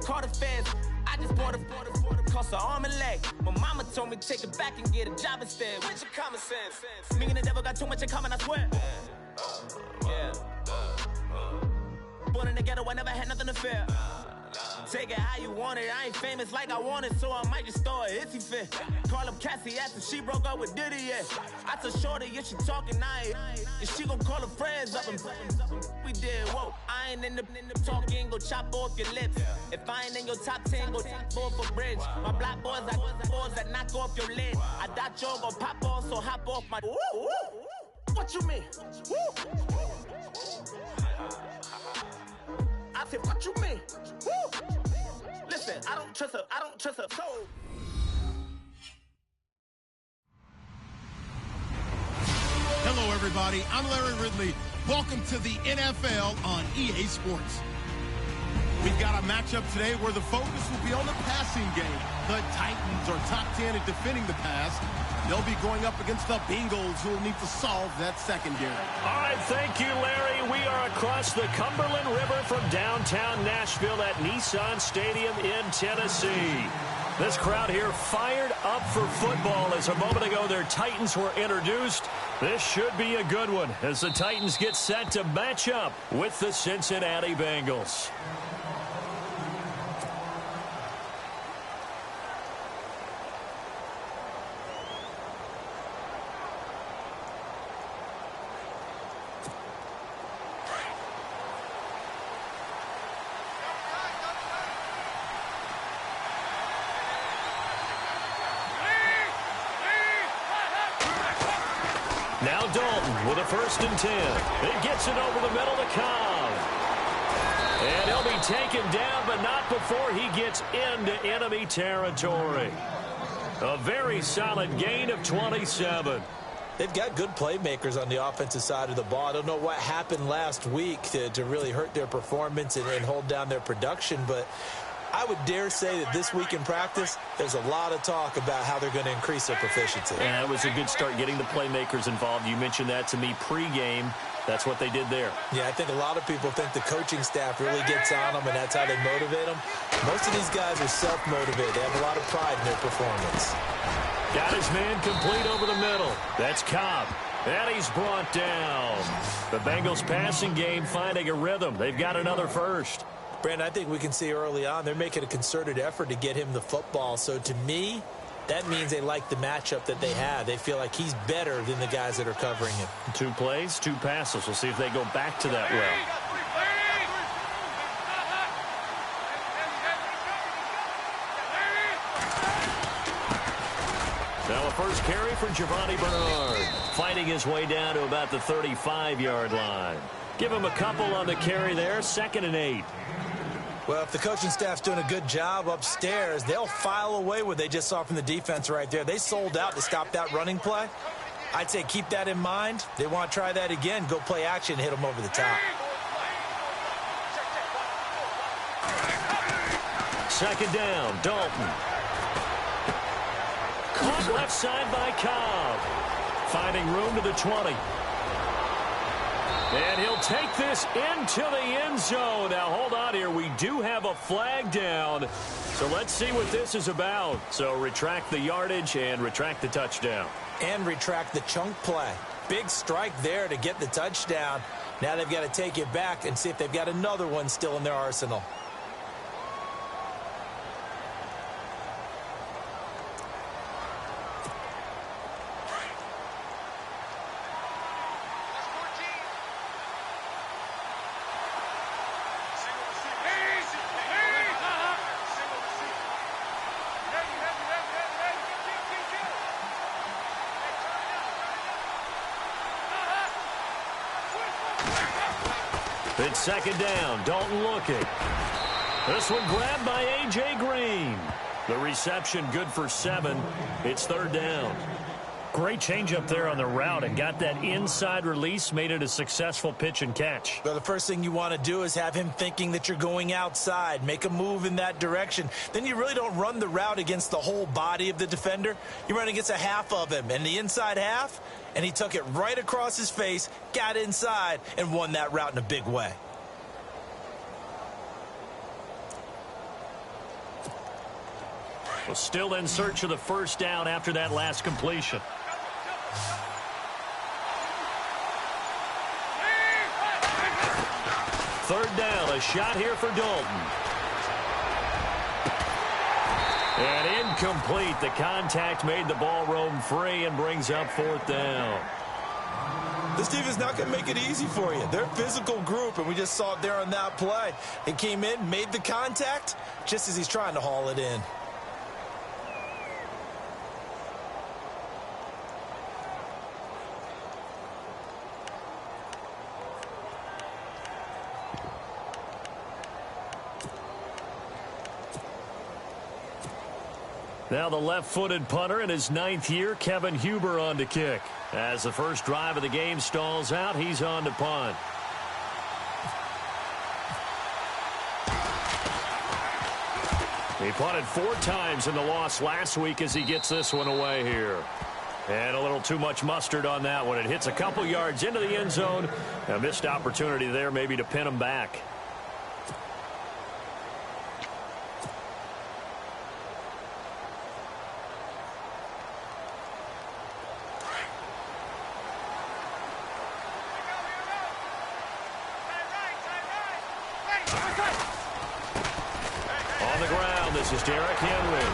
call the feds. I just bought a cost an arm and leg. My mama told me take it back and get a job instead. Where's your common sense? Me and the devil got too much in common, I swear. Yeah. Born in the ghetto, I never had nothing to fear. Take it how you want it. I ain't famous like I want it, so I might just throw it if he fit. Call up Cassie after she broke up with Diddy, yeah. I told Shorty, if she talking, if she gon' call her friends up and we did, whoa. I ain't in the talking, go chop off your lips. If I ain't in your top 10, go top 4 for bridge. My black boys, I got boys that knock off your lid. I thought y'all gon' pop off, so hop off my. What you mean? I said, what you mean? Listen, I don't trust her, so. Hello, everybody. I'm Larry Ridley. Welcome to the NFL on EA Sports. We've got a matchup today where the focus will be on the passing game. The Titans are top 10 at defending the pass. They'll be going up against the Bengals, who will need to solve that secondary. All right, thank you, Larry. We are across the Cumberland River from downtown Nashville at Nissan Stadium in Tennessee. This crowd here fired up for football as a moment ago their Titans were introduced. This should be a good one as the Titans get set to match up with the Cincinnati Bengals. Now Dalton with a 1st and 10. It gets it over the middle to Cobb. And he'll be taken down, but not before he gets into enemy territory. A very solid gain of 27. They've got good playmakers on the offensive side of the ball. I don't know what happened last week to really hurt their performance and hold down their production, but I would dare say that this week in practice, there's a lot of talk about how they're going to increase their proficiency. And that was a good start getting the playmakers involved. You mentioned that to me pregame. That's what they did there. Yeah, I think a lot of people think the coaching staff really gets on them, and that's how they motivate them. Most of these guys are self-motivated. They have a lot of pride in their performance. Got his man complete over the middle. That's Cobb. And he's brought down. The Bengals passing game finding a rhythm. They've got another first. Brandon, I think we can see early on they're making a concerted effort to get him the football. So to me, that means they like the matchup that they have. They feel like he's better than the guys that are covering him. 2 plays, 2 passes. We'll see if they go back to that route. Now a first carry for Giovanni Bernard. Fighting his way down to about the 35-yard line. Give him a couple on the carry there. 2nd and 8. Well, if the coaching staff's doing a good job upstairs, they'll file away what they just saw from the defense right there. They sold out to stop that running play. I'd say keep that in mind. They want to try that again. Go play action, hit them over the top. 2nd down, Dalton. Caught left side by Cobb. Finding room to the 20. And he'll take this into the end zone. Now, hold on here. We do have a flag down. So let's see what this is about. So retract the yardage and retract the touchdown. And retract the chunk play. Big strike there to get the touchdown. Now they've got to take it back and see if they've got another one still in their arsenal. It's 2nd down. Dalton looking. This one grabbed by A.J. Green. The reception good for 7. It's 3rd down. Great change up there on the route and got that inside release, made it a successful pitch and catch. Well, the first thing you want to do is have him thinking that you're going outside, make a move in that direction. Then you really don't run the route against the whole body of the defender. You run against a half of him, and the inside half, and he took it right across his face, got inside, and won that route in a big way. Well, still in search of the first down after that last completion. Third down, a shot here for Dalton. And incomplete. The contact made the ball roam free and brings up fourth down. This team is not going to make it easy for you. They're a physical group, and we just saw it there on that play. It came in, made the contact, just as he's trying to haul it in. Now the left-footed punter in his 9th year, Kevin Huber, on to kick. As the first drive of the game stalls out, he's on to punt. He punted 4 times in the loss last week as he gets this one away here. And a little too much mustard on that one. It hits a couple yards into the end zone. A missed opportunity there maybe to pin him back. This is Derrick Henry.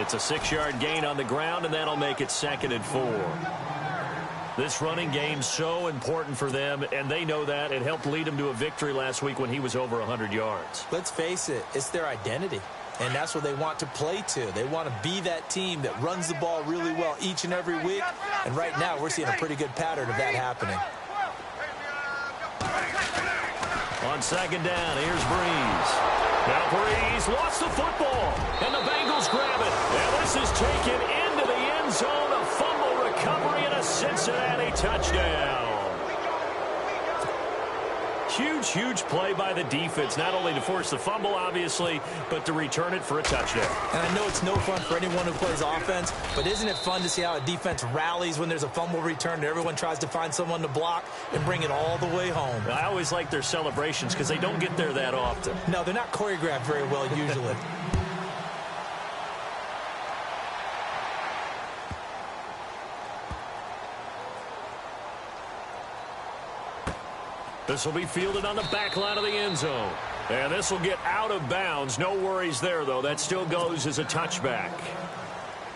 It's a 6-yard gain on the ground, and that'll make it 2nd and 4. This running game's so important for them, and they know that. It helped lead them to a victory last week when he was over 100 yards. Let's face it, it's their identity, and that's what they want to play to. They want to be that team that runs the ball really well each and every week, and right now we're seeing a pretty good pattern of that happening. On 2nd down, here's Breeze. Now Breeze lost the football, and the Bengals grab it. And this is taken into the end zone. A fumble recovery and a Cincinnati touchdown. Huge play by the defense, not only to force the fumble, obviously, but to return it for a touchdown. And I know it's no fun for anyone who plays offense, but isn't it fun to see how a defense rallies when there's a fumble return and everyone tries to find someone to block and bring it all the way home? I always like their celebrations because they don't get there that often. No, they're not choreographed very well usually. This will be fielded on the back line of the end zone. And this will get out of bounds. No worries there, though. That still goes as a touchback.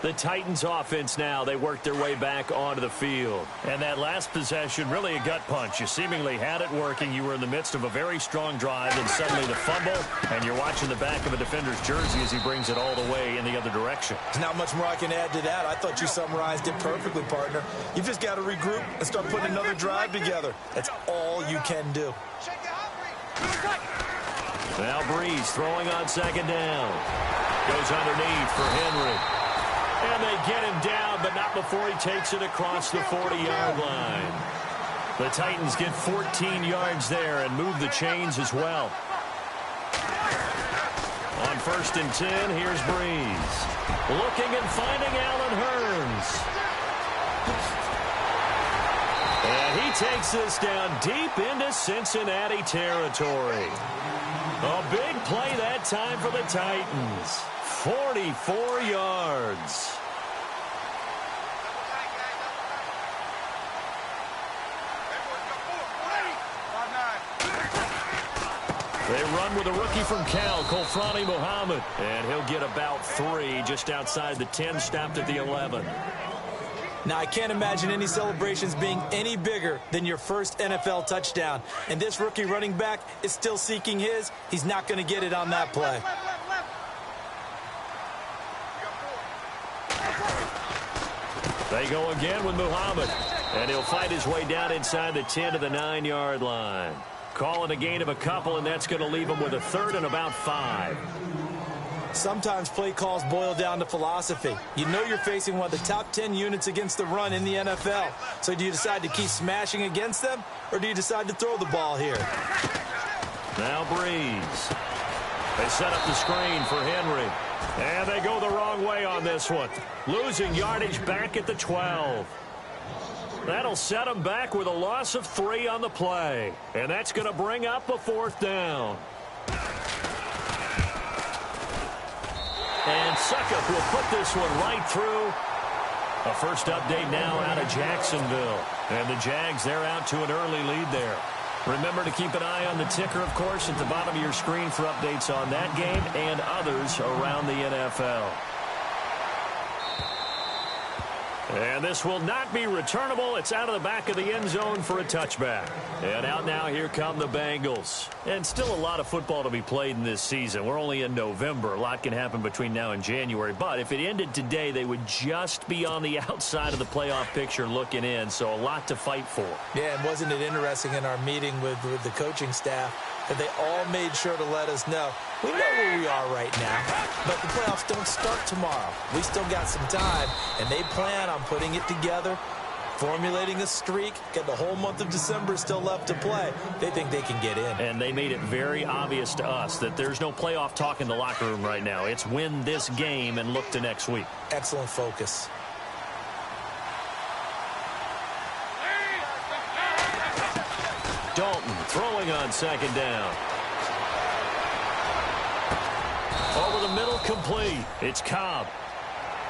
The Titans offense now, they work their way back onto the field. And that last possession, really a gut punch. You seemingly had it working. You were in the midst of a very strong drive, and suddenly the fumble, and you're watching the back of a defender's jersey as he brings it all the way in the other direction. There's not much more I can add to that. I thought you summarized it perfectly, partner. You've just got to regroup and start putting another drive together. That's all you can do. Now Breeze throwing on 2nd down. Goes underneath for Henry. And they get him down, but not before he takes it across the 40-yard line. The Titans get 14 yards there and move the chains as well. On 1st and 10, here's Breeze. Looking and finding Allen Hurns. And he takes this down deep into Cincinnati territory. A big play that time for the Titans. 44 yards. They run with a rookie from Cal, Kolfrani Muhammad. And he'll get about 3 just outside the 10, stopped at the 11. Now, I can't imagine any celebrations being any bigger than your first NFL touchdown. And this rookie running back is still seeking his. He's not going to get it on that play. They go again with Muhammad. And he'll fight his way down inside the 10 to the 9-yard line. Calling a gain of a couple, and that's going to leave him with a 3rd and about 5. Sometimes play calls boil down to philosophy. You know you're facing one of the top 10 units against the run in the NFL. So do you decide to keep smashing against them, or do you decide to throw the ball here? Now Breeze. They set up the screen for Henry. And they go the wrong way on this one. Losing yardage back at the 12. That'll set them back with a loss of 3 on the play. And that's going to bring up a 4th down. put this one right through. A first update now out of Jacksonville. And the Jags, they're out to an early lead there. Remember to keep an eye on the ticker, of course, at the bottom of your screen for updates on that game and others around the NFL. And this will not be returnable. It's out of the back of the end zone for a touchback. And out now, here come the Bengals. And still a lot of football to be played in this season. We're only in November. A lot can happen between now and January. But if it ended today, they would just be on the outside of the playoff picture looking in. So a lot to fight for. Yeah, and wasn't it interesting in our meeting with the coaching staff that they all made sure to let us know, we know where we are right now, but the playoffs don't start tomorrow. We still got some time, and they plan on putting it together, formulating a streak, got the whole month of December still left to play. They think they can get in. And they made it very obvious to us that there's no playoff talk in the locker room right now. It's win this game and look to next week. Excellent focus. Dalton throwing on second down. Over the middle, complete. It's Cobb.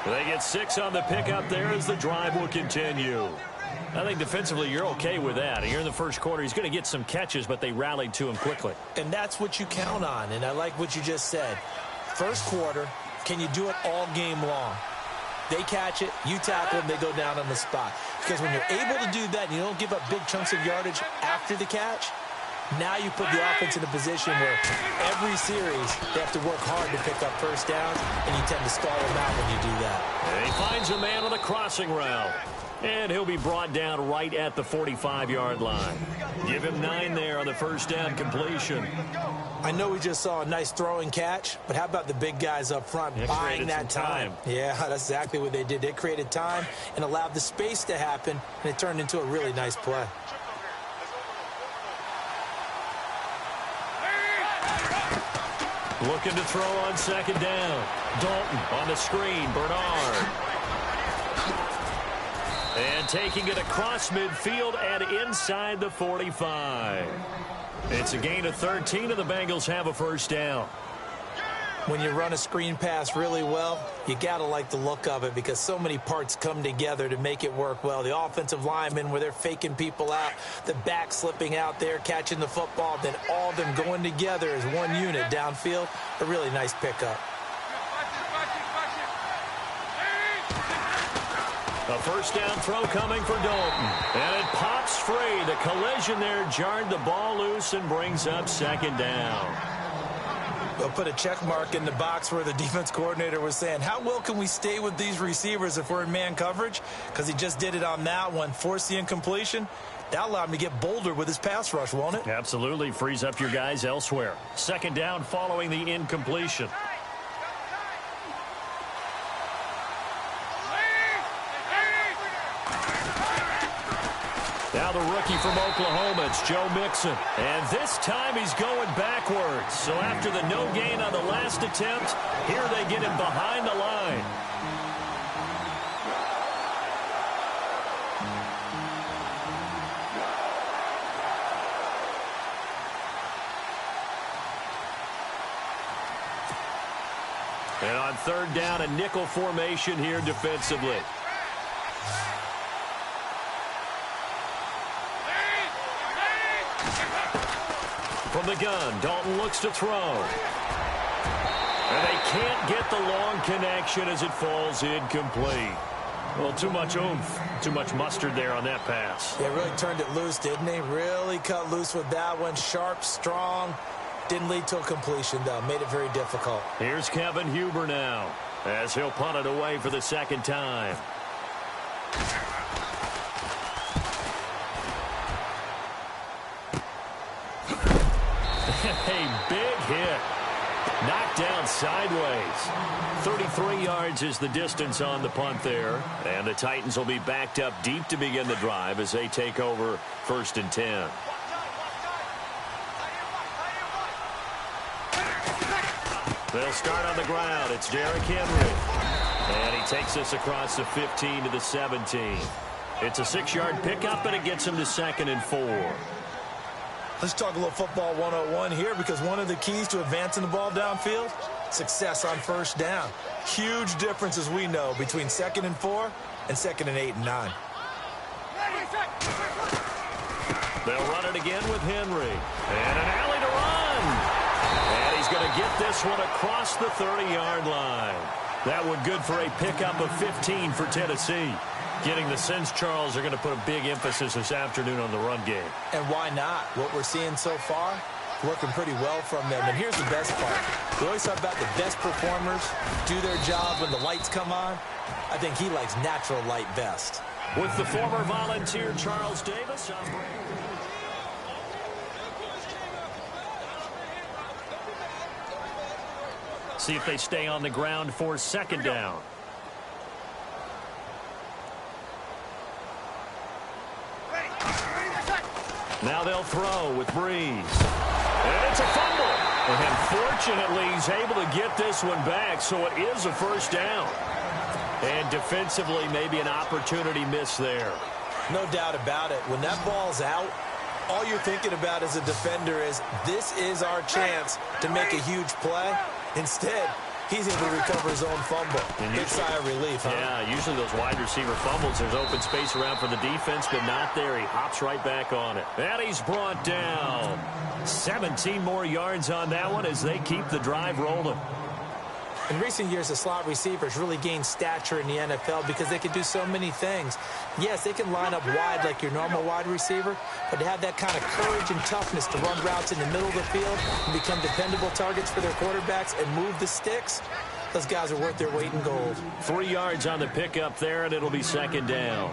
They get 6 on the pickup there as the drive will continue. I think defensively you're okay with that. Here in the first quarter, he's going to get some catches, but they rallied to him quickly. And that's what you count on, and I like what you just said. First quarter, can you do it all game long? They catch it, you tackle them, they go down on the spot. Because when you're able to do that and you don't give up big chunks of yardage after the catch, now you put the offense in a position where every series they have to work hard to pick up first downs, and you tend to stall them out when you do that. And he finds a man on the crossing route. And he'll be brought down right at the 45-yard line. Give him 9 there on the first down completion. I know we just saw a nice throwing catch, but how about the big guys up front buying that time? Yeah, that's exactly what they did. They created time and allowed the space to happen, and it turned into a really nice play. Looking to throw on second down. Dalton on the screen. Bernard. And taking it across midfield and inside the 45. It's a gain of 13, and the Bengals have a first down. When you run a screen pass really well, you got to like the look of it because so many parts come together to make it work well. The offensive linemen, where they're faking people out, the back slipping out there, catching the football, then all of them going together as one unit downfield. A really nice pickup. A first down throw coming for Dalton. And it pops free. The collision there jarred the ball loose and brings up second down. They'll put a check mark in the box where the defense coordinator was saying, how well can we stay with these receivers if we're in man coverage? Because he just did it on that one, forced the incompletion. That allowed him to get bolder with his pass rush, won't it? Absolutely. Frees up your guys elsewhere. Second down following the incompletion. Now the rookie from Oklahoma, it's Joe Mixon. And this time he's going backwards. So after the no gain on the last attempt, here they get him behind the line. And on third down, a nickel formation here defensively. From the gun, Dalton looks to throw. And they can't get the long connection as it falls incomplete. Well, too much oomph, too much mustard there on that pass. They really turned it loose, didn't they? Really cut loose with that one. Sharp, strong. Didn't lead to a completion, though. Made it very difficult. Here's Kevin Huber now, as he'll punt it away for the second time. A big hit. Knocked down sideways. 33 yards is the distance on the punt there. And the Titans will be backed up deep to begin the drive as they take over 1st and 10. They'll start on the ground. It's Derrick Henry. And he takes us across the 15 to the 17. It's a 6-yard pickup, and it gets him to 2nd and 4. Let's talk a little football 101 here, because one of the keys to advancing the ball downfield success on first down. Huge difference, as we know, between 2nd and 4 and 2nd and 8 and 9. They'll run it again with Henry. And an alley to run. And he's going to get this one across the 30-yard line. That one good for a pickup of 15 for Tennessee. Getting the sense Charles are going to put a big emphasis this afternoon on the run game. And why not? What we're seeing so far, working pretty well from them. And here's the best part. We always talk about the best performers do their job when the lights come on. I think he likes natural light best. With the former Volunteer Charles Davis. See if they stay on the ground for 2nd down. Now they'll throw with Breeze. And it's a fumble. And fortunately, he's able to get this one back, so it is a first down. And defensively, maybe an opportunity miss there. No doubt about it. When that ball's out, all you're thinking about as a defender is, this is our chance to make a huge play. Instead, he's able to recover his own fumble. Big sigh of relief, huh? Yeah, usually those wide receiver fumbles, there's open space around for the defense, but not there. He hops right back on it. And he's brought down. 17 more yards on that one as they keep the drive rolling. In recent years, the slot receivers really gained stature in the NFL because they can do so many things. Yes, they can line up wide like your normal wide receiver, but to have that kind of courage and toughness to run routes in the middle of the field and become dependable targets for their quarterbacks and move the sticks, those guys are worth their weight in gold. 3 yards on the pickup there, and it'll be 2nd down.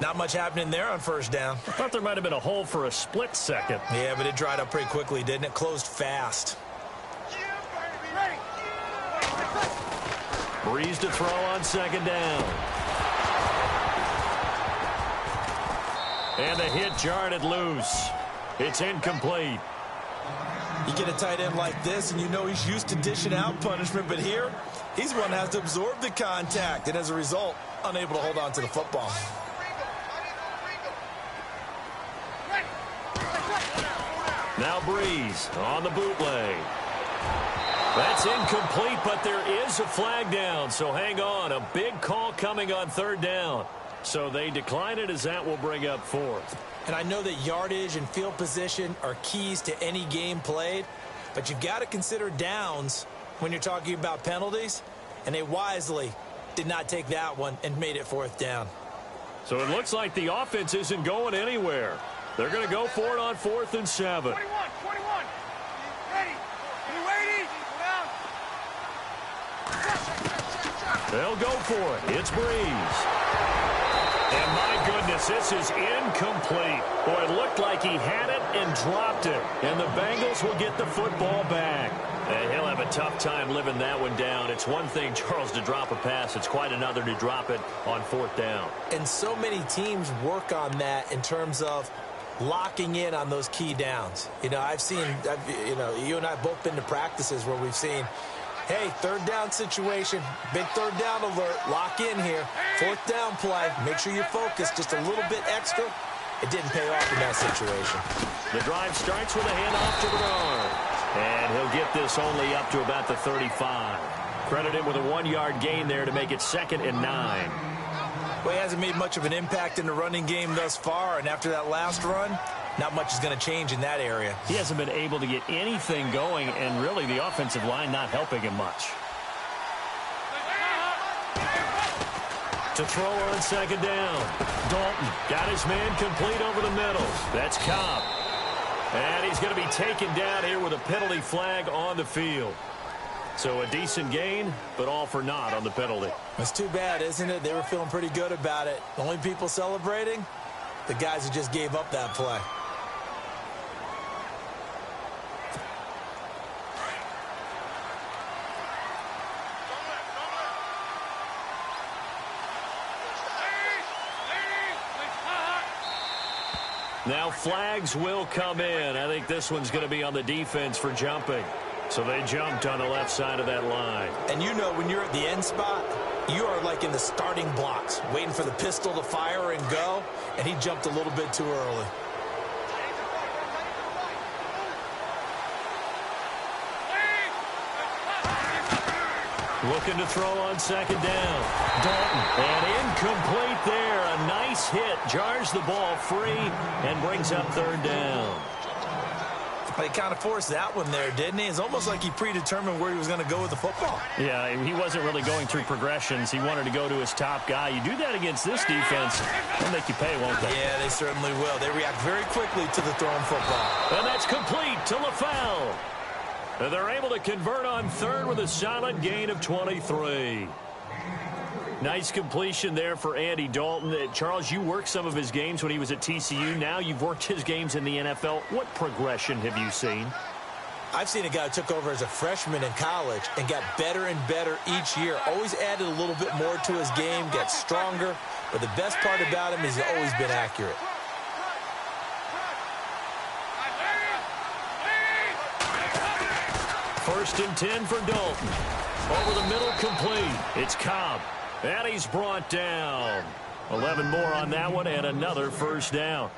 Not much happening there on first down. I thought there might have been a hole for a split second. Yeah, but it dried up pretty quickly, didn't it? Closed fast. Breeze to throw on 2nd down. And the hit jarred it loose. It's incomplete. You get a tight end like this, and you know he's used to dishing out punishment, but here, he's one that has to absorb the contact, and as a result, unable to hold on to the football. Now Breeze on the bootleg. That's incomplete, but there is a flag down, so hang on. A big call coming on 3rd down. So they decline it as that will bring up 4th. And I know that yardage and field position are keys to any game played, but you've got to consider downs when you're talking about penalties, and they wisely did not take that one and made it 4th down. So it looks like the offense isn't going anywhere. They're going to go for it on 4th and 7. 21. Ready. You ready? They'll go for it. It's Breeze. And my goodness, this is incomplete. Boy, it looked like he had it and dropped it. And the Bengals will get the football back. And he'll have a tough time living that one down. It's one thing, Charles, to drop a pass. It's quite another to drop it on 4th down. And so many teams work on that in terms of locking in on those key downs. You know, you and I have both been to practices where we've seen, hey, 3rd down situation, big 3rd down alert, lock in here, 4th down play, make sure you focus just a little bit extra. It didn't pay off in that situation. The drive starts with a handoff to Bernard. And he'll get this only up to about the 35. Credit him with a 1-yard gain there to make it 2nd and 9. Well, he hasn't made much of an impact in the running game thus far, and after that last run, not much is going to change in that area. He hasn't been able to get anything going, and really the offensive line not helping him much. To throw on 2nd down. Dalton got his man complete over the middle. That's Cobb. And he's going to be taken down here with a penalty flag on the field. So a decent gain, but all for naught on the penalty. It's too bad, isn't it? They were feeling pretty good about it. The only people celebrating, the guys who just gave up that play. Now flags will come in. I think this one's going to be on the defense for jumping. So they jumped on the left side of that line. And you know when you're at the end spot, you are like in the starting blocks, waiting for the pistol to fire and go, and he jumped a little bit too early. Looking to throw on second down. Dalton. And incomplete there. A nice hit. Jars the ball free and brings up third down. He kind of forced that one there, didn't he? It's almost like he predetermined where he was going to go with the football. Yeah, he wasn't really going through progressions. He wanted to go to his top guy. You do that against this defense, they'll make you pay, won't they? Yeah, they certainly will. They react very quickly to the thrown football. And that's complete to LaFell. And they're able to convert on third with a solid gain of 23. Nice completion there for Andy Dalton. Charles, you worked some of his games when he was at TCU. Now you've worked his games in the NFL. What progression have you seen? I've seen a guy who took over as a freshman in college and got better and better each year. Always added a little bit more to his game, got stronger. But the best part about him is he's always been accurate. First and 10 for Dalton. Over the middle, complete. It's Cobb. And he's brought down. 11 more on that one and another first down.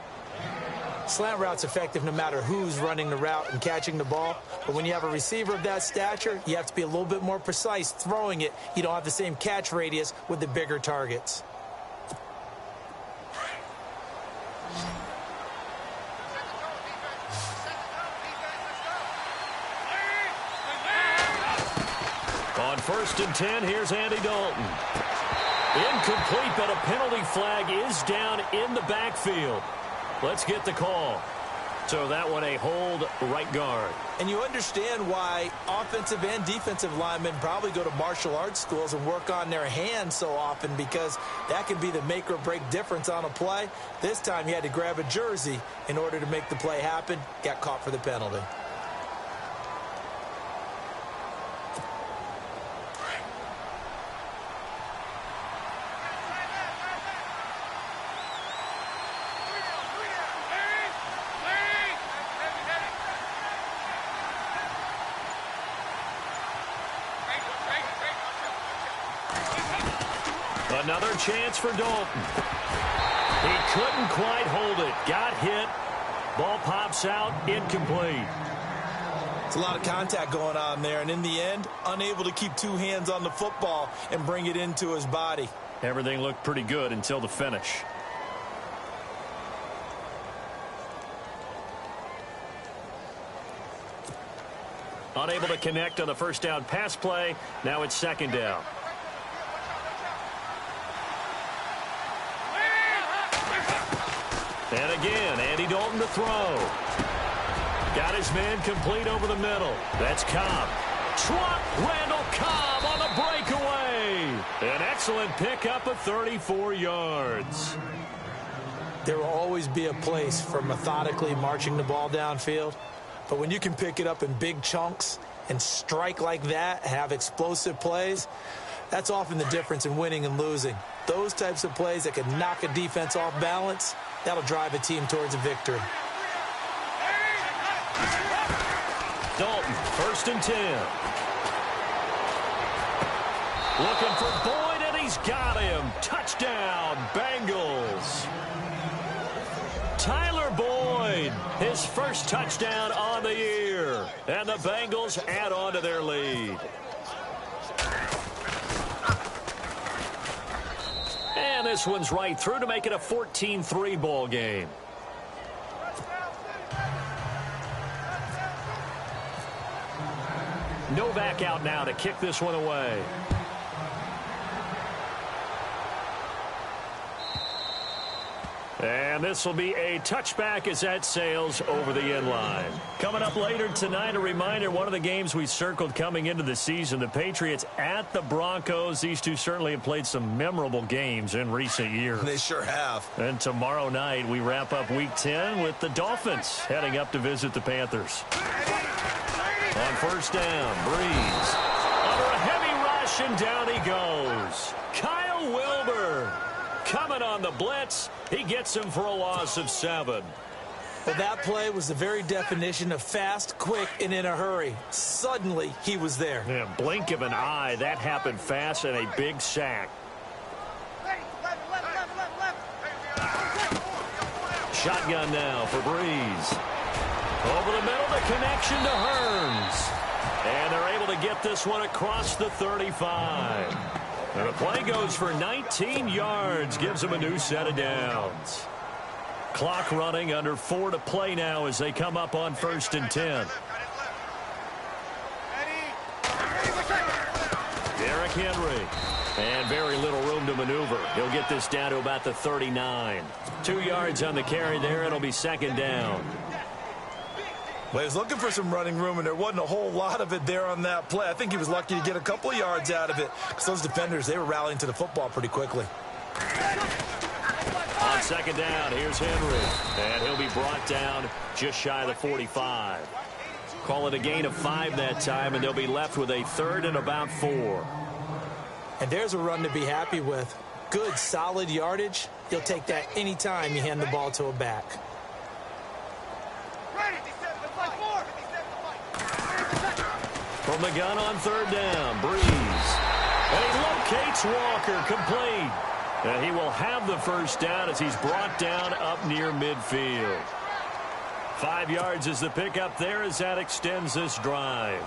Slant route's effective no matter who's running the route and catching the ball. But when you have a receiver of that stature, you have to be a little bit more precise throwing it. You don't have the same catch radius with the bigger targets. On first and 10, here's Andy Dalton. Incomplete, but a penalty flag is down in the backfield. Let's get the call. So that one a hold right guard. And you understand why offensive and defensive linemen probably go to martial arts schools and work on their hands so often, because that can be the make or break difference on a play. This time he had to grab a jersey in order to make the play happen. Got caught for the penalty. Another chance for Dalton. He couldn't quite hold it. Got hit. Ball pops out. Incomplete. It's a lot of contact going on there, and in the end, unable to keep two hands on the football and bring it into his body. Everything looked pretty good until the finish. Unable to connect on the first down pass play. Now it's second down. And again, Andy Dalton to throw. Got his man complete over the middle. That's Cobb. Swat Randall Cobb on the breakaway. An excellent pickup of 34 yards. There will always be a place for methodically marching the ball downfield. But when you can pick it up in big chunks and strike like that, have explosive plays, that's often the difference in winning and losing. Those types of plays that can knock a defense off balance, that'll drive a team towards a victory. Dalton, first and 10. Looking for Boyd, and he's got him. Touchdown, Bengals. Tyler Boyd, his first touchdown on the year. And the Bengals add on to their lead. And this one's right through to make it a 14-3 ball game. Novak out now to kick this one away. And this will be a touchback as that sails over the end line. Coming up later tonight, a reminder, one of the games we circled coming into the season, the Patriots at the Broncos. These two certainly have played some memorable games in recent years. They sure have. And tomorrow night, we wrap up Week 10 with the Dolphins heading up to visit the Panthers. On first down, Breeze. Under a heavy rush, and down he goes. Kyle Wilbur coming on the blitz. He gets him for a loss of 7. Well, that play was the very definition of fast, quick, and in a hurry. Suddenly, he was there. Yeah, blink of an eye. That happened fast, and a big sack. Shotgun now for Breeze. Over the middle, the connection to Hearns. And they're able able to get this one across the 35. And the play goes for 19 yards, gives them a new set of downs. Clock running, under 4 to play now as they come up on 1st and 10. Derrick Henry. And very little room to maneuver. He'll get this down to about the 39. 2 yards on the carry there. It'll be 2nd down. Well, he was looking for some running room, and there wasn't a whole lot of it there on that play. I think he was lucky to get a couple of yards out of it because those defenders, they were rallying to the football pretty quickly. On 2nd down, here's Henry. And he'll be brought down just shy of the 45. Call it a gain of 5 that time, and they'll be left with a 3rd and about 4. And there's a run to be happy with. Good, solid yardage. You'll take that any time you hand the ball to a back. From the gun on 3rd down, Breeze. And he locates Walker, complete. And he will have the 1st down as he's brought down up near midfield. 5 yards is the pickup there as that extends this drive.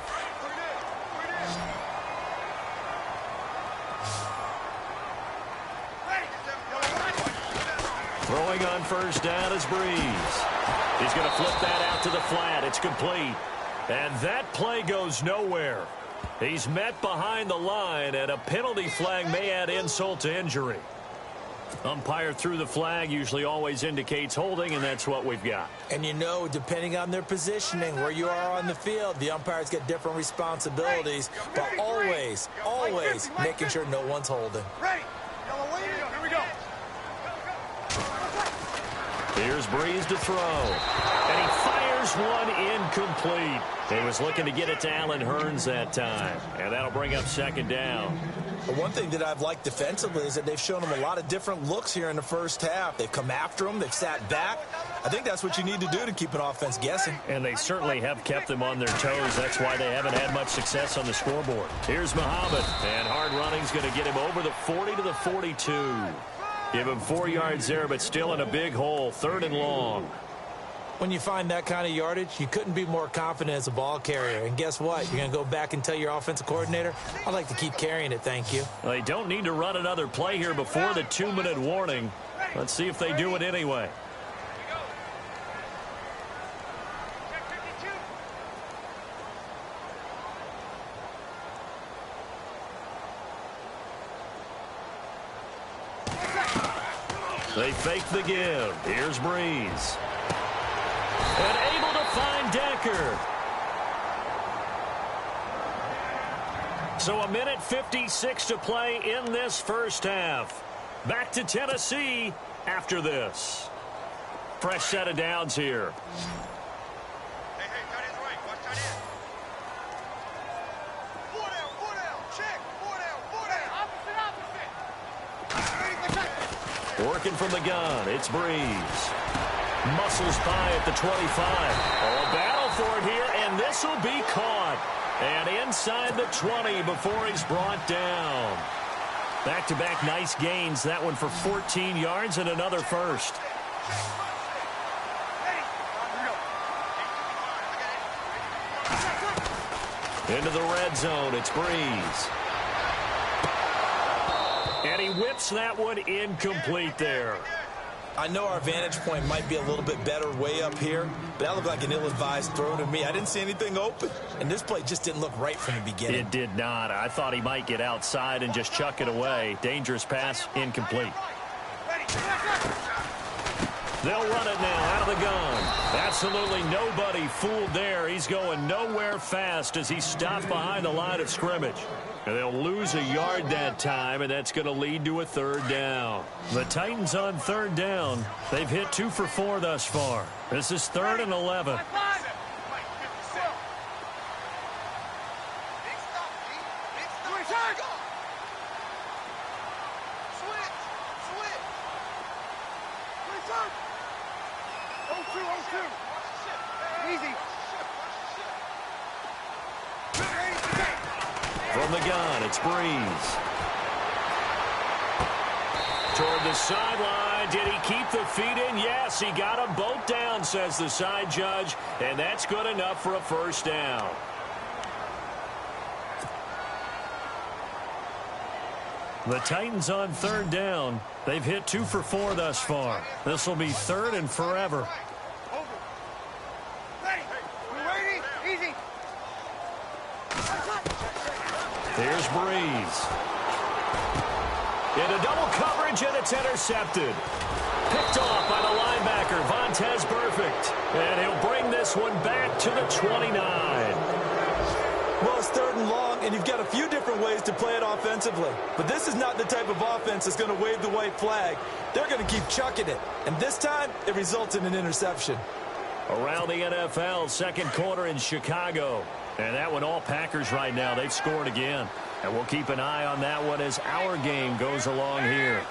Throwing on 1st down is Breeze. He's going to flip that out to the flat. It's complete. And that play goes nowhere. He's met behind the line, and a penalty flag may add insult to injury. Umpire threw the flag, usually always indicates holding, and that's what we've got. And you know, depending on their positioning, where you are on the field, the umpires get different responsibilities, but always making sure no one's holding. Here we go. Here's Breeze to throw. And he fires one incomplete. He was looking to get it to Allen Hurns that time. And that'll bring up 2nd down. But one thing that I've liked defensively is that they've shown them a lot of different looks here in the 1st half. They've come after them. They've sat back. I think that's what you need to do to keep an offense guessing. And they certainly have kept them on their toes. That's why they haven't had much success on the scoreboard. Here's Muhammad. And hard running's going to get him over the 40 to the 42. Give him 4 yards there, but still in a big hole. 3rd and long. When you find that kind of yardage, you couldn't be more confident as a ball carrier. And guess what? You're going to go back and tell your offensive coordinator, I'd like to keep carrying it, thank you. Well, they don't need to run another play here before the 2-minute warning. Let's see if they do it anyway. They fake the give. Here's Breeze. And able to find Decker. So 1:56 to play in this 1st half. Back to Tennessee after this. Fresh set of downs here. Hey, tight end's right. Watch tight end. 4 down. Check. 4 down. Opposite. Working from the gun. It's Breeze. Muscles by at the 25. Oh, a battle for it here, and this will be caught. And inside the 20 before he's brought down. Back-to-back nice gains. That one for 14 yards and another 1st. Into the red zone. It's Breeze. And he whips that one incomplete there. I know our vantage point might be a little bit better way up here, but that looked like an ill-advised throw to me. I didn't see anything open, and this play just didn't look right from the beginning. It did not. I thought he might get outside and just chuck it away. Dangerous pass, incomplete. They'll run it now out of the gun. Absolutely nobody fooled there. He's going nowhere fast as he stopped behind the line of scrimmage. And they'll lose a yard that time, and that's going to lead to a 3rd down. The Titans on 3rd down. They've hit 2 for 4 thus far. This is 3rd and 11. From the gun, it's Breeze. Toward the sideline. Did he keep the feet in? Yes, he got them both down, says the side judge. And that's good enough for a 1st down. The Titans on third down. They've hit 2 for 4 thus far. This will be third and forever. Here's Breeze. Into double coverage, and it's intercepted. Picked off by the linebacker, Vontaze Burfict. And he'll bring this one back to the 29. Well, it's third and long, and you've got a few different ways to play it offensively. But this is not the type of offense that's going to wave the white flag. They're going to keep chucking it. And this time, it results in an interception. Around the NFL, second quarter in Chicago. And that one all Packers right now. They've scored again. And we'll keep an eye on that one as our game goes along here.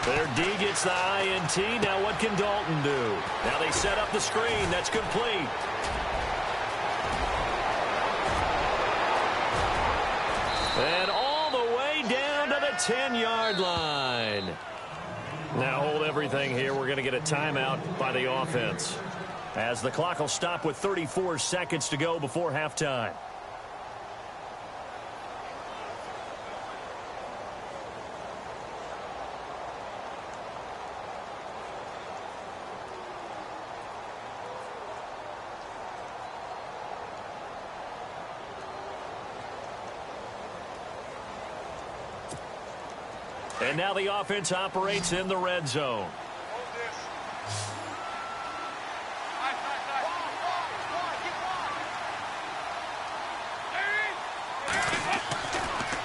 Their D gets the INT. Now what can Dalton do? Now they set up the screen. That's complete. And all the way down to the 10-yard line. Now hold everything here. We're going to get a timeout by the offense, as the clock will stop with 34 seconds to go before halftime. And now the offense operates in the red zone.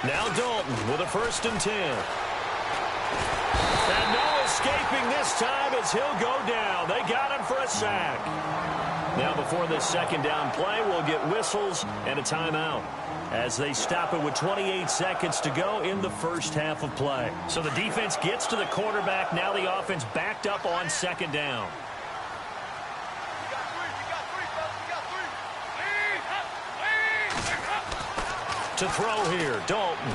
Now Dalton with a 1st and 10. And no escaping this time as he'll go down. They got him for a sack. Now before this second down play, we'll get whistles and a timeout, as they stop it with 28 seconds to go in the first half of play. So the defense gets to the quarterback. Now the offense backed up on second down. To throw here, Dalton.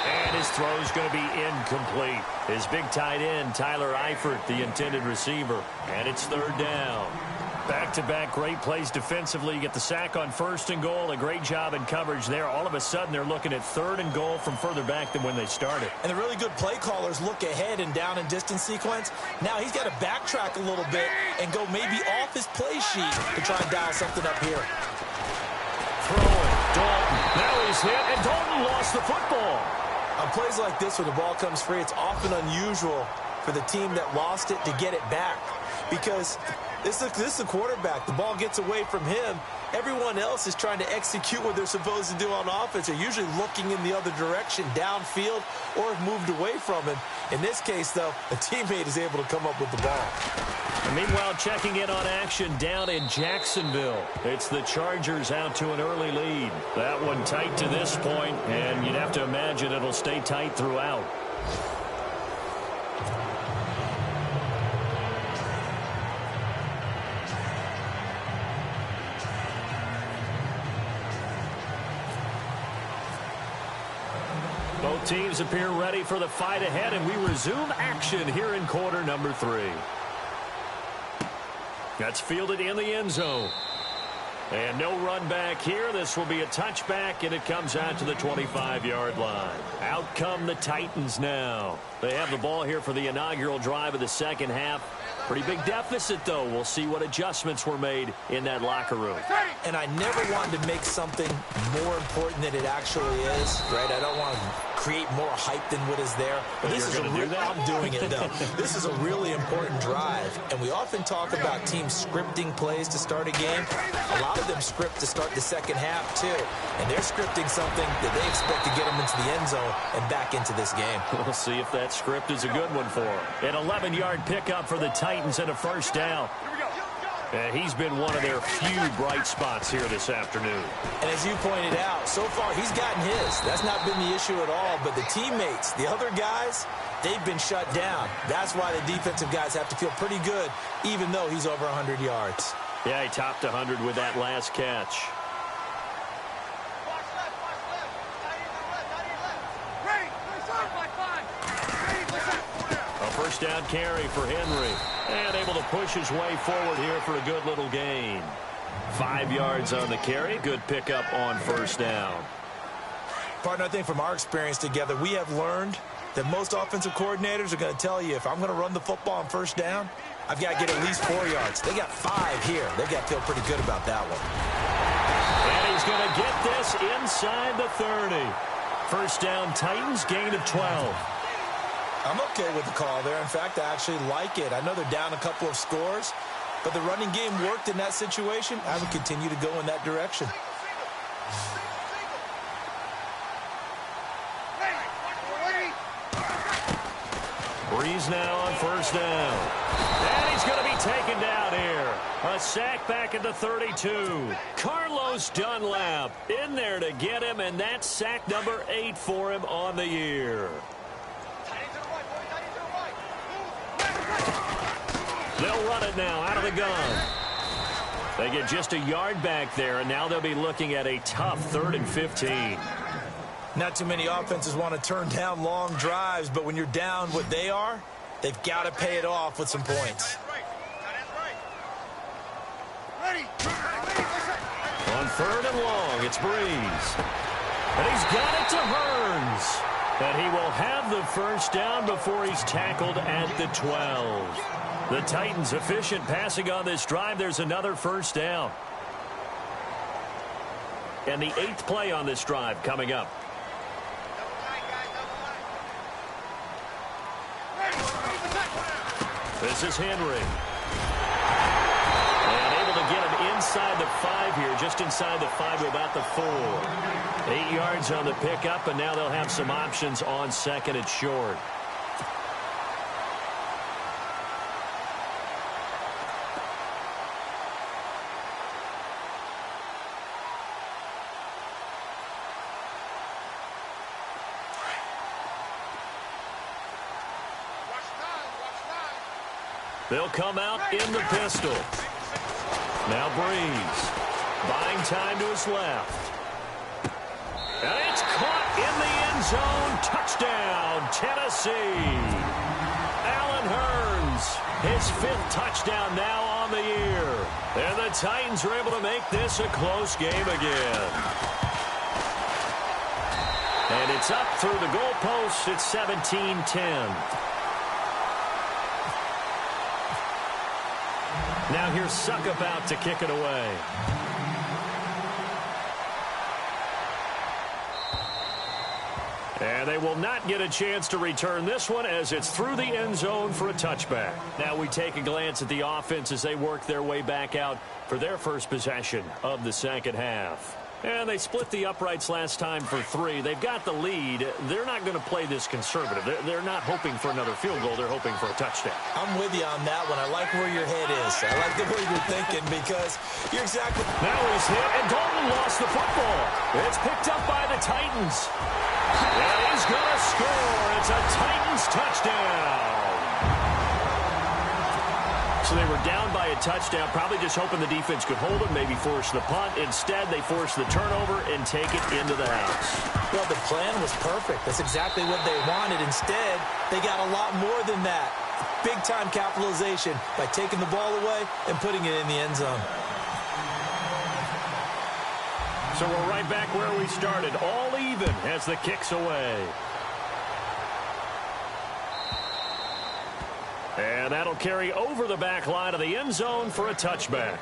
And his throw's going to be incomplete. His big tight end, Tyler Eifert, the intended receiver. And it's third down. Back-to-back great plays defensively. You get the sack on 1st and goal. A great job in coverage there. All of a sudden, they're looking at 3rd and goal from further back than when they started. And the really good play callers look ahead and down and distance sequence. Now he's got to backtrack a little bit and go maybe off his play sheet to try and dial something up here. Throwing, Dalton. Now he's hit, and Dalton lost the football. On plays like this where the ball comes free, it's often unusual for the team that lost it to get it back, because this is a quarterback. The ball gets away from him. Everyone else is trying to execute what they're supposed to do on offense. They're usually looking in the other direction, downfield, or have moved away from him. In this case, though, a teammate is able to come up with the ball. And meanwhile, checking in on action down in Jacksonville. It's the Chargers out to an early lead. That one tight to this point, and you'd have to imagine it'll stay tight throughout. Both teams appear ready for the fight ahead, and we resume action here in quarter number 3. That's fielded in the end zone. And no run back here. This will be a touchback, and it comes out to the 25-yard line. Out come the Titans now. They have the ball here for the inaugural drive of the second half. Pretty big deficit, though. We'll see what adjustments were made in that locker room. And I never wanted to make something more important than it actually is, right? I don't want to create more hype than what is there. But this is I'm doing it, though. This is a really important drive. And we often talk about teams scripting plays to start a game. A lot of them script to start the second half, too. And they're scripting something that they expect to get them into the end zone and back into this game. We'll see if that script is a good one for them. An 11-yard pickup for the Titans and a first down. And he's been one of their few bright spots here this afternoon. And as you pointed out, so far he's gotten his. That's not been the issue at all. But the teammates, the other guys, they've been shut down. That's why the defensive guys have to feel pretty good, even though he's over 100 yards. Yeah, he topped 100 with that last catch. A first down carry for Henry. And able to push his way forward here for a good little gain. 5 yards on the carry. Good pickup on first down. Partner, I think from our experience together, we have learned that most offensive coordinators are going to tell you, if I'm going to run the football on first down, I've got to get at least 4 yards. They got 5 here. They've got to feel pretty good about that one. And he's going to get this inside the 30. First down, Titans, gain of 12. I'm okay with the call there. In fact, I actually like it. I know they're down a couple of scores, but the running game worked in that situation. I would continue to go in that direction. Breeze now on first down. And he's going to be taken down here. A sack back at the 32. Carlos Dunlap in there to get him, and that's sack number 8 for him on the year. They'll run it now out of the gun. They get just a yard back there, and now they'll be looking at a tough 3rd and 15. Not too many offenses want to turn down long drives, but when you're down what they are, they've got to pay it off with some points. On 3rd and long, it's Breeze. And he's got it to Hearns. And he will have the first down before he's tackled at the 12. The Titans efficient passing on this drive. There's another first down. And the 8th play on this drive coming up. This is Henry. And able to get him inside the 5 here, just inside the 5 to about the 4. 8 yards on the pickup, and now they'll have some options on 2nd and short. They'll come out in the pistol. Now Breeze. Buying time to his left. And it's caught in the end zone. Touchdown, Tennessee. Allen Hearns, his 5th touchdown now on the year. And the Titans are able to make this a close game again. And it's up through the goalposts. It's 17-10. Now here's Suck about to kick it away. And they will not get a chance to return this one as it's through the end zone for a touchback. Now we take a glance at the offense as they work their way back out for their first possession of the second half. And they split the uprights last time for 3. They've got the lead. They're not going to play this conservative. They're not hoping for another field goal. They're hoping for a touchdown. I'm with you on that one. I like where your head is. I like the way you're thinking because you're exactly... Now he's hit, and Dalton lost the football. It's picked up by the Titans. And he's going to score. It's a Titans touchdown. So they were down by a touchdown, probably just hoping the defense could hold them, maybe force the punt. Instead, they force the turnover and take it into the house. Well, the plan was perfect. That's exactly what they wanted. Instead, they got a lot more than that. Big-time capitalization by taking the ball away and putting it in the end zone. So we're right back where we started, all even as the kick's away. And that'll carry over the back line of the end zone for a touchback.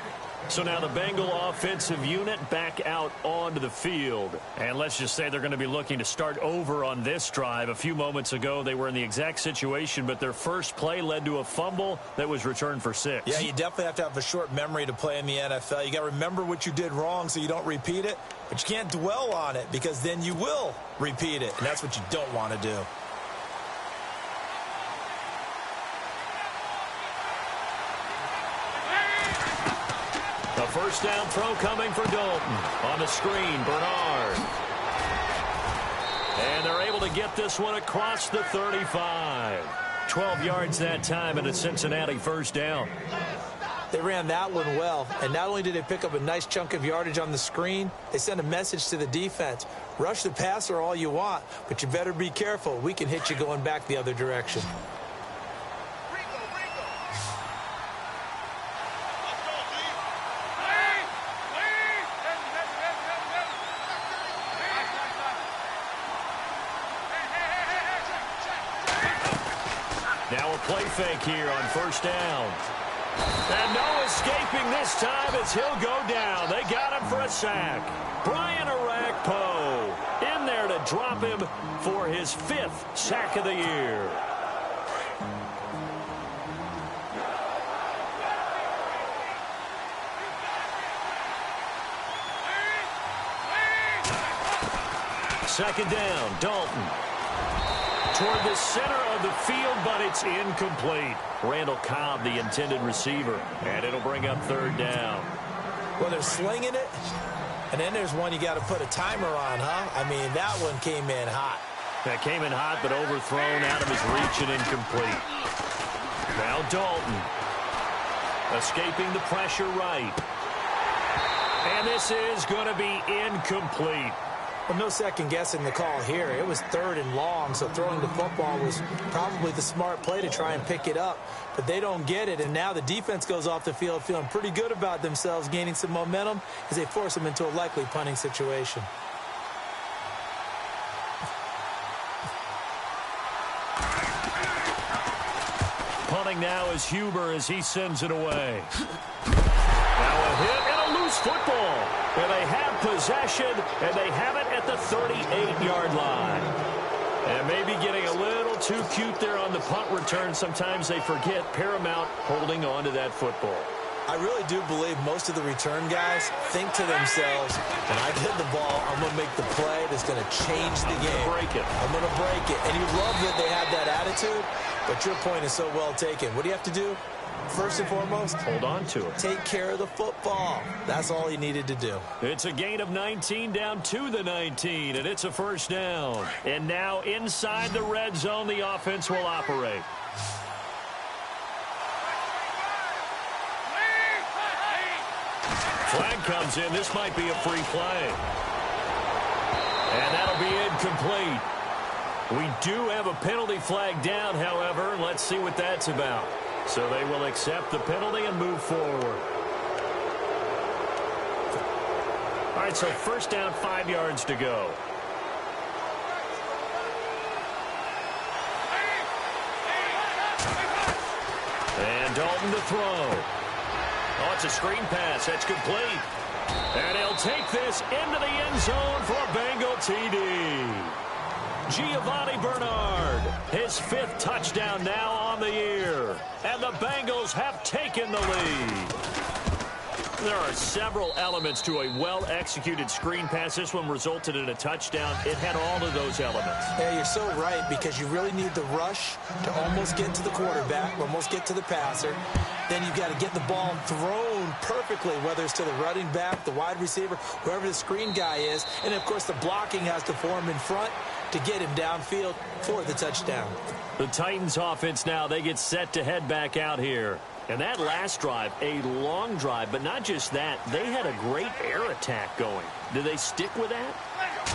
So now the Bengal offensive unit back out onto the field. And let's just say they're going to be looking to start over on this drive. A few moments ago, they were in the exact situation, but their first play led to a fumble that was returned for 6. Yeah, you definitely have to have a short memory to play in the NFL. You got to remember what you did wrong so you don't repeat it, but you can't dwell on it because then you will repeat it, and that's what you don't want to do. A first down throw coming for Dalton. On the screen, Bernard. And they're able to get this one across the 35. 12 yards that time and a Cincinnati first down. They ran that one well, and not only did they pick up a nice chunk of yardage on the screen, they sent a message to the defense. Rush the passer all you want, but you better be careful. We can hit you going back the other direction. play fake here on first down. And no escaping this time as he'll go down. They got him for a sack. Brian Orakpo in there to drop him for his 5th sack of the year. Second down, Dalton. Toward the center of the field, but it's incomplete. Randall Cobb, the intended receiver, and it'll bring up 3rd down. Well, they're slinging it, and then there's one you got to put a timer on, huh? I mean, that one came in hot. That came in hot, but overthrown out of his reach and incomplete. Now Dalton, escaping the pressure right. And this is going to be incomplete. Well, no second guessing the call here. It was 3rd and long, so throwing the football was probably the smart play to try and pick it up. But they don't get it, and now the defense goes off the field feeling pretty good about themselves, gaining some momentum as they force them into a likely punting situation. Punting now is Huber as he sends it away. Now a hit and a loose football. And they have possession, and they have it at the 38-yard line. And maybe getting a little too cute there on the punt return. Sometimes they forget paramount holding on to that football. I really do believe most of the return guys think to themselves, when I get the ball, I'm going to make the play that's going to change the game. Break it. I'm going to break it. And you love that they have that attitude, but your point is so well taken. What do you have to do? First and foremost, hold on to it. Take care of the football. That's all he needed to do. It's a gain of 19 down to the 19, and it's a 1st down. And now inside the red zone, the offense will operate. Flag comes in. This might be a free play. And that'll be incomplete. We do have a penalty flag down, however. Let's see what that's about. So they will accept the penalty and move forward. All right, so 1st down, 5 yards to go. And Dalton to throw. Oh, it's a screen pass. That's complete. And he'll take this into the end zone for a Bengal TD. Giovanni Bernard, his 5th touchdown now on the year. And the Bengals have taken the lead. There are several elements to a well-executed screen pass. This one resulted in a touchdown. It had all of those elements. Yeah, you're so right, because you really need the rush to almost get to the quarterback, almost get to the passer. Then you've got to get the ball thrown perfectly, whether it's to the running back, the wide receiver, whoever the screen guy is. And, of course, the blocking has to form in front to get him downfield for the touchdown. The Titans offense now, they get set to head back out here. And that last drive, a long drive, but not just that. They had a great air attack going. Do they stick with that?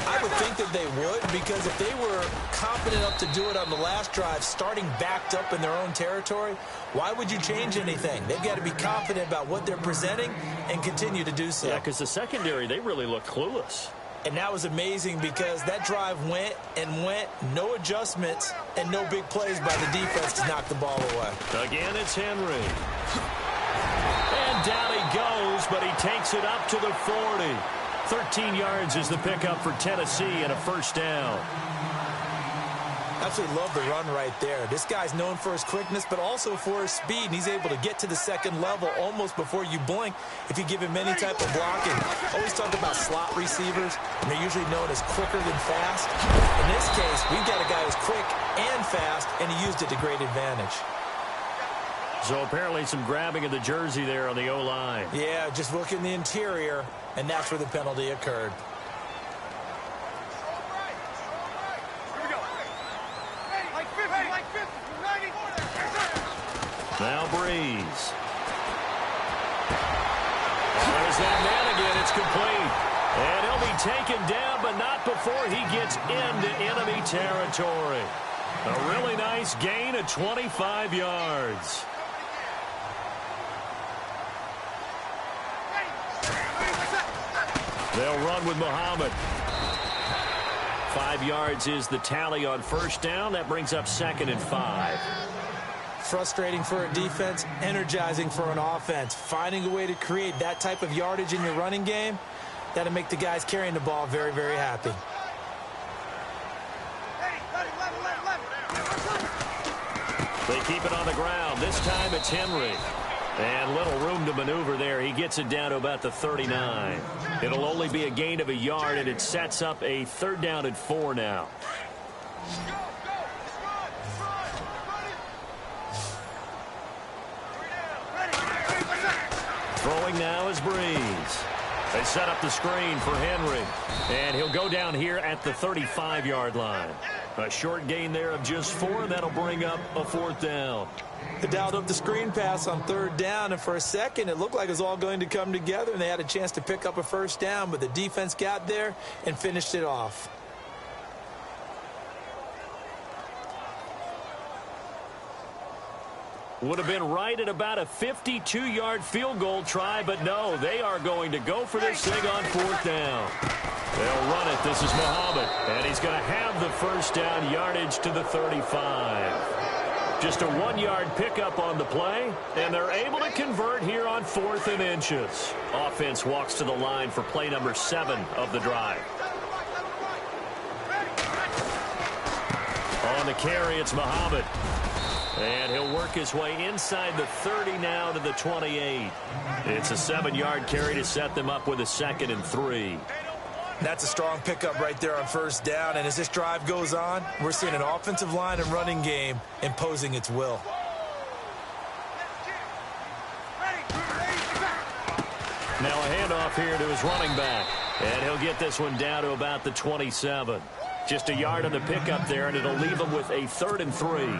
I would think that they would, because if they were confident enough to do it on the last drive, starting backed up in their own territory, why would you change anything? They've got to be confident about what they're presenting and continue to do so. Yeah, because the secondary, they really look clueless. And that was amazing, because that drive went and went, no adjustments, and no big plays by the defense to knock the ball away. Again, it's Henry. And down he goes, but he takes it up to the 40. 13 yards is the pickup for Tennessee and a 1st down. Absolutely love the run right there. This guy's known for his quickness, but also for his speed. And he's able to get to the second level almost before you blink if you give him any type of blocking. Always talk about slot receivers, and they're usually known as quicker than fast. In this case, we've got a guy who's quick and fast, and he used it to great advantage. So apparently some grabbing of the jersey there on the O-line. Yeah, just look in the interior, and that's where the penalty occurred. Now Breeze. There's that man again. It's complete. And he'll be taken down, but not before he gets into enemy territory. A really nice gain of 25 yards. They'll run with Muhammad. 5 yards is the tally on 1st down. That brings up 2nd and 5. Frustrating for a defense, energizing for an offense. Finding a way to create that type of yardage in your running game, that'll make the guys carrying the ball very, very happy. They keep it on the ground. This time it's Henry. And little room to maneuver there. He gets it down to about the 39. It'll only be a gain of a yard, and it sets up a 3rd down and 4 now. Throwing now is Breeze. They set up the screen for Henry. And he'll go down here at the 35-yard line. A short gain there of just 4. That'll bring up a 4th down. They dialed up the screen pass on 3rd down, and for a second it looked like it was all going to come together, and they had a chance to pick up a 1st down, but the defense got there and finished it off. Would have been right at about a 52-yard field goal try, but no, they are going to go for this thing on 4th down. They'll run it. This is Muhammad, and he's going to have the 1st down, yardage to the 35. Just a 1-yard pickup on the play, and they're able to convert here on 4th and inches. Offense walks to the line for play number 7 of the drive. On the carry, it's Muhammad. And he'll work his way inside the 30 now to the 28. It's a 7-yard carry to set them up with a 2nd and 3. That's a strong pickup right there on 1st down, and as this drive goes on, we're seeing an offensive line and running game imposing its will. Now a handoff here to his running back, and he'll get this one down to about the 27. Just a yard on the pickup there, and it'll leave him with a 3rd and 3.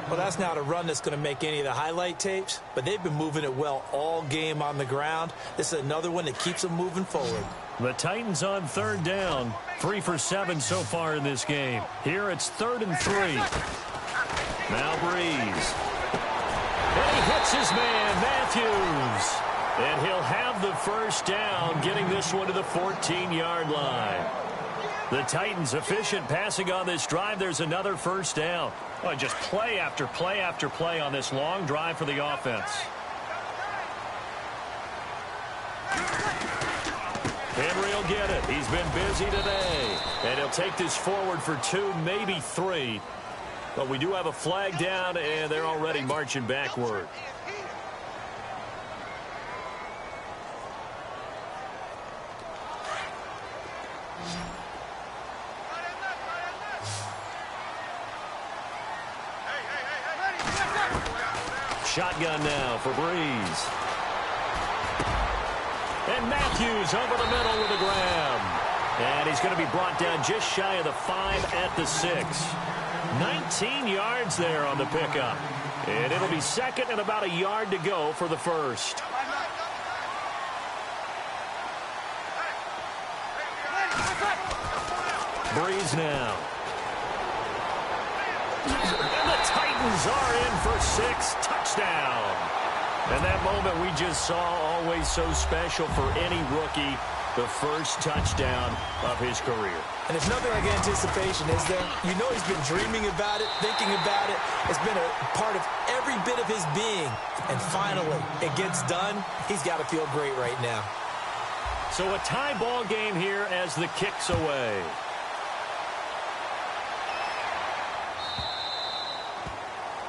Well, that's not a run that's going to make any of the highlight tapes, but they've been moving it well all game on the ground. This is another one that keeps them moving forward. The Titans on 3rd down. 3 for 7 so far in this game. Here it's 3rd and 3. Now Breeze. And he hits his man, Matthews. And he'll have the 1st down, getting this one to the 14-yard line. The Titans efficient passing on this drive. There's another 1st down. Oh, just play after play after play on this long drive for the offense. Henry will get it. He's been busy today. And he'll take this forward for 2, maybe 3. But we do have a flag down, and they're already marching backward. Shotgun now for Breeze. And Matthews over the middle with a grab. And he's going to be brought down just shy of the 5 at the 6. 19 yards there on the pickup. And it'll be 2nd and about a yard to go for the 1st. Breeze now. And the Titans are in for 6. Touchdown. And that moment we just saw, always so special for any rookie, the 1st touchdown of his career. And it's nothing like anticipation, is there? You know he's been dreaming about it, thinking about it. It's been a part of every bit of his being. And finally, it gets done. He's got to feel great right now. So a tie ball game here as the kick's away.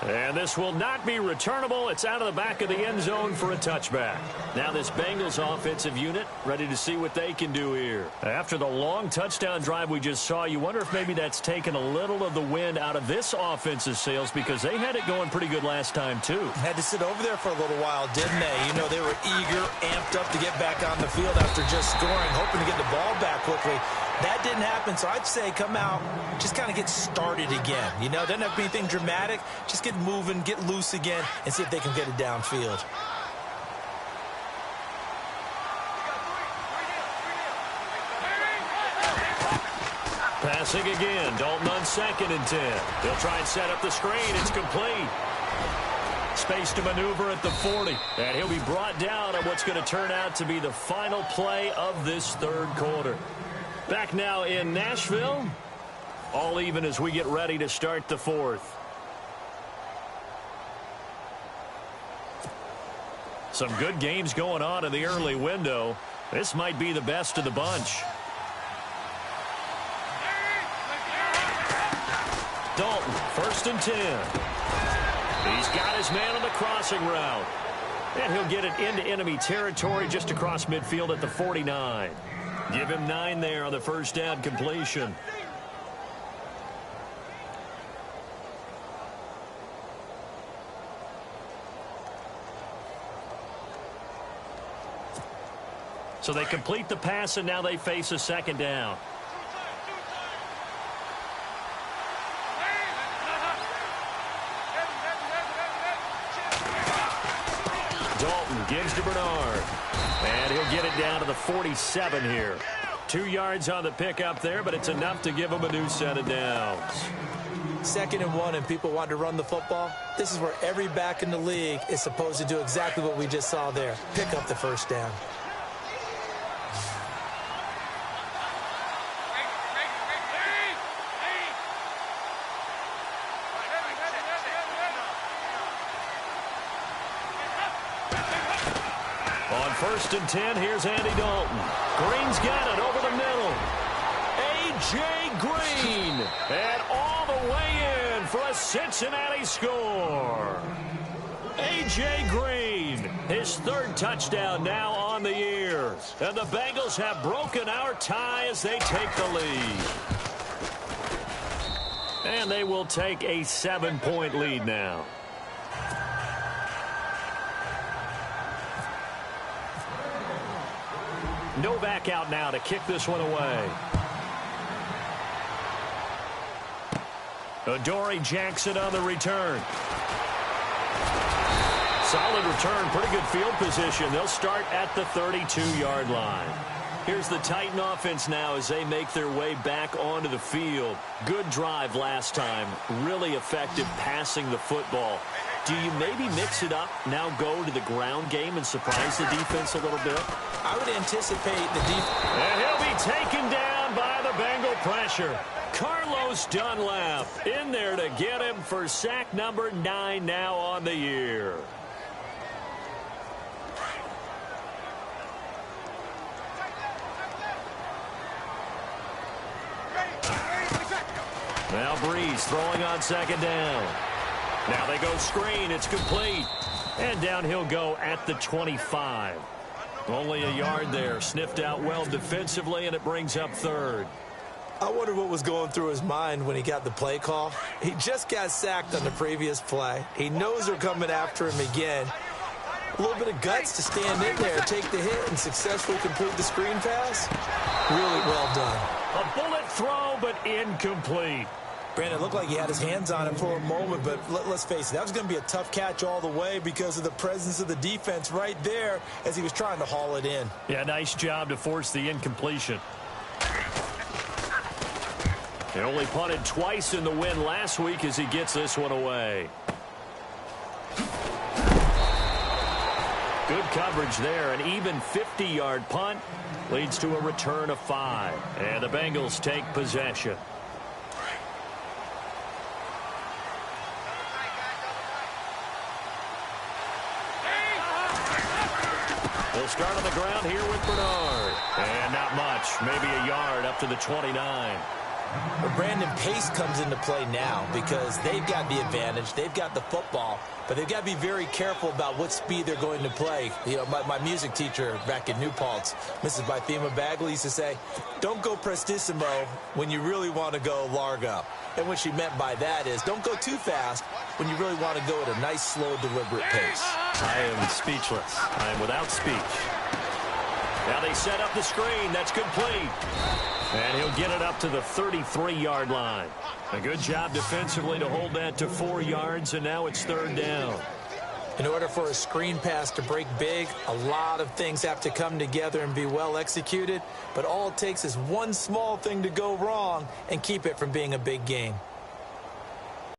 And this will not be returnable. It's out of the back of the end zone for a touchback. Now this Bengals offensive unit ready to see what they can do here. After the long touchdown drive we just saw, you wonder if maybe that's taken a little of the wind out of this offense's sails, because they had it going pretty good last time too. Had to sit over there for a little while, didn't they? You know, they were eager, amped up to get back on the field after just scoring, hoping to get the ball back quickly. That didn't happen, so I'd say come out, just kind of get started again. You know, doesn't have to be anything dramatic. Just get moving, get loose again, and see if they can get it downfield. Passing again, Dalton on 2nd and 10. They'll try and set up the screen. It's complete. Space to maneuver at the 40. And he'll be brought down on what's going to turn out to be the final play of this 3rd quarter. Back now in Nashville. All even as we get ready to start the 4th. Some good games going on in the early window. This might be the best of the bunch. Dalton, 1st and 10. He's got his man on the crossing route. And he'll get it into enemy territory just across midfield at the 49. Give him 9 there on the first down completion. So they complete the pass, and now they face a 2nd down. Dalton gives to Bernard. And he'll get it down to the 47 here. 2 yards on the pickup there, but it's enough to give him a new set of downs. 2nd and 1, and people want to run the football. This is where every back in the league is supposed to do exactly what we just saw there. Pick up the first down. On 1st and 10, here's Andy Dalton. Green's got it over the middle. A.J. Green. And all the way in for a Cincinnati score. A.J. Green, his 3rd touchdown now on the year. And the Bengals have broken our tie as they take the lead. And they will take a 7-point lead now. Novak out now to kick this one away. Adoree Jackson on the return. Solid return, pretty good field position. They'll start at the 32-yard line. Here's the Titan offense now as they make their way back onto the field. Good drive last time. Really effective passing the football. Do you maybe mix it up, now go to the ground game and surprise the defense a little bit? I would anticipate the defense. And he'll be taken down by the Bengal pressure. Carlos Dunlap in there to get him for sack number 9 now on the year. Now Breeze throwing on 2nd down. Now they go screen. It's complete. And down he'll go at the 25. Only a yard there. Sniffed out well defensively, and it brings up 3rd. I wonder what was going through his mind when he got the play call. He just got sacked on the previous play. He knows they're coming after him again. A little bit of guts to stand in there, take the hit, and successfully complete the screen pass. Really well done. A bullet throw, but incomplete. Brandon, it looked like he had his hands on him for a moment, but let's face it, that was going to be a tough catch all the way because of the presence of the defense right there as he was trying to haul it in. Yeah, nice job to force the incompletion. He only punted twice in the win last week as he gets this one away. Good coverage there. An even 50-yard punt leads to a return of 5. And the Bengals take possession. They'll start on the ground here with Bernard. And not much. Maybe a yard up to the 29. But Brandon, pace comes into play now because they've got the advantage. They've got the football, but they've got to be very careful about what speed they're going to play. You know, my music teacher back in New Paltz, Mrs. Bythema Bagley, used to say, don't go prestissimo when you really want to go largo. And what she meant by that is don't go too fast when you really want to go at a nice, slow, deliberate pace. I am speechless. I am without speech. Now they set up the screen. That's complete. And he'll get it up to the 33-yard line. A good job defensively to hold that to 4 yards, and now it's 3rd down. In order for a screen pass to break big, a lot of things have to come together and be well executed, but all it takes is one small thing to go wrong and keep it from being a big game.